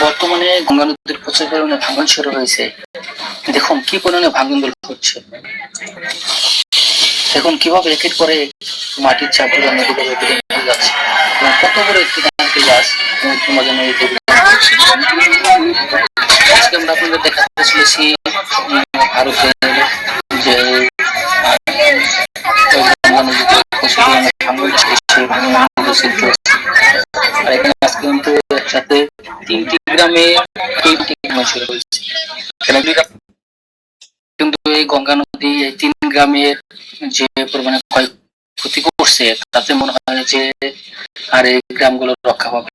বর্তমানে গঙ্গা নদীর প্রচুর পরিমাণে ভাঙন শুরু হয়েছে। দেখুন কি পরিমাণে ভাঙন হচ্ছে, দেখুন কিভাবে একের পরে মাটির চাপগুলো নদীতে যাচ্ছে। কত বড় একটি নারকেল গাছ তোমাদের নদীতে। আজকে আমরা আপনাদের দেখাতে চলেছি ভারতের যে গঙ্গা নদীতে প্রচুর পরিমাণে ভাঙন সৃষ্টি হচ্ছে। আর এখানে আজকে কিন্তু একসাথে 3টি গ্রামে শুরু হয়েছে। কিন্তু এই গঙ্গা নদী এই 3 গ্রামের যে পরিমাণে ক্ষয়ক্ষতি করছে তাতে মনে হয় যে আর এই গ্রামগুলো রক্ষা পাবে।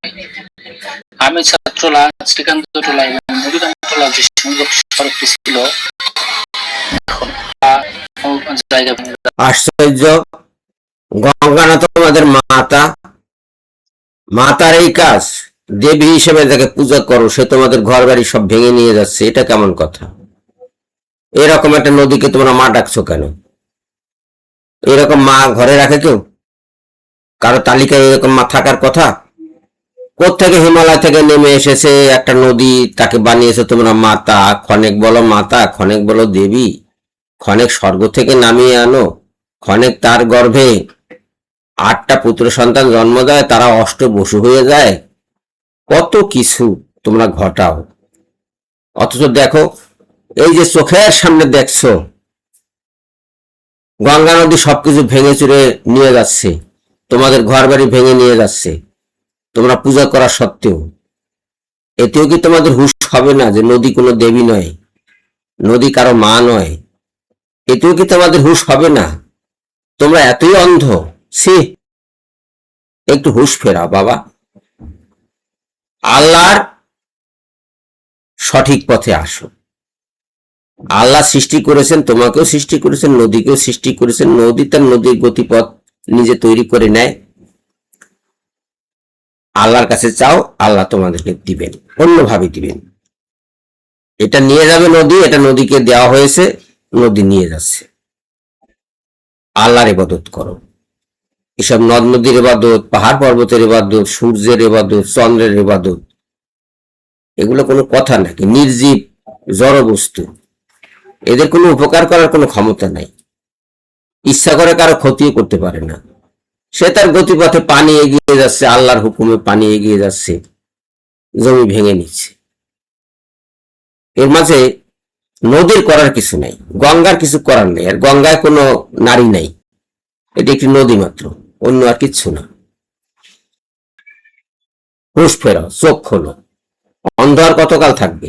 আমি ছাত্রলা শ্রীকান্ত টোলা এবং মুদিরাম টোলা যে সংযোগ সড়কটি ছিল আশ্চর্য, গঙ্গা না তোমাদের মাতা, মাতার এই কাজ, দেবী হিসেবে তাকে পূজা করো, সে তোমাদের ঘর বাড়ি সব ভেঙে নিয়ে যাচ্ছে, এটা কেমন কথা? এরকম একটা নদীকে তোমরা মা ডাকছো কেন? এরকম মা ঘরে রাখে কেউ? কারো তালিকায় এরকম মা থাকার কথা? কোত্থেকে হিমালয় থেকে নেমে এসেছে একটা নদী, তাকে বানিয়েছে তোমরা মাতা। ক্ষণেক বলো মাতা, ক্ষণেক বলো দেবী, ক্ষণেক স্বর্গ থেকে নামিয়ে আনো, ক্ষণেক তার গর্ভে 8টা পুত্র সন্তান জন্ম দেয়, তারা অষ্টবসু হয়ে যায়, কত কিছু তোমরা ঘটাও। অথচ দেখো, এই যে চোখের সামনে দেখছো গঙ্গা নদী সবকিছু ভেঙে চুরে নিয়ে যাচ্ছে, তোমাদের ঘর বাড়ি ভেঙে নিয়ে যাচ্ছে, তোমরা পূজা করা সত্ত্বেও। এতেও কি তোমাদের হুঁশ হবে না যে নদী কোনো দেবী নয়, নদী কারো মা নয়? এতেও কি তোমাদের হুঁশ হবে না? তোমরা এতই অন্ধ? সে একটু হুঁশ ফেরাও বাবা। আল্লাহর সঠিক পথে আসো। আল্লাহ সৃষ্টি করেছেন, তোমাকেও সৃষ্টি করেছেন, নদীকেও সৃষ্টি করেছেন। নদী তার নদীর গতিপথ নিজে তৈরি করে নেয়। আল্লাহর কাছে চাও, আল্লাহ তোমাদেরকে দিবেন, অন্যভাবে দিবেন। এটা নিয়ে যাবে নদী, এটা নদীকে দেওয়া হয়েছে, নদী নিয়ে যাচ্ছে। আল্লাহর ইবাদত করো। এসব নদ নদীর ইবাদত, পাহাড় পর্বতের ইবাদত, সূর্যের ইবাদত, চন্দ্রের ইবাদত, এগুলো কোনো কথা নাকি? নির্জীব জড় বস্তু, এদের কোনো উপকার করার কোনো ক্ষমতা নাই। ইচ্ছা করে কারো ক্ষতিও করতে পারে না। সে তার গতিপথে পানি এগিয়ে যাচ্ছে, আল্লাহর হুকুমে পানি এগিয়ে যাচ্ছে, জমি ভেঙে নিচ্ছে। এর মাঝে নদীর করার কিছু নাই, গঙ্গার কিছু করার নেই। আর গঙ্গায় কোনো নারী নাই, এটি একটি নদী মাত্র, অন্য আর কিচ্ছু না। হুঁশ ফেরাও, চোখ খোলো। অন্ধ আর কতকাল থাকবে?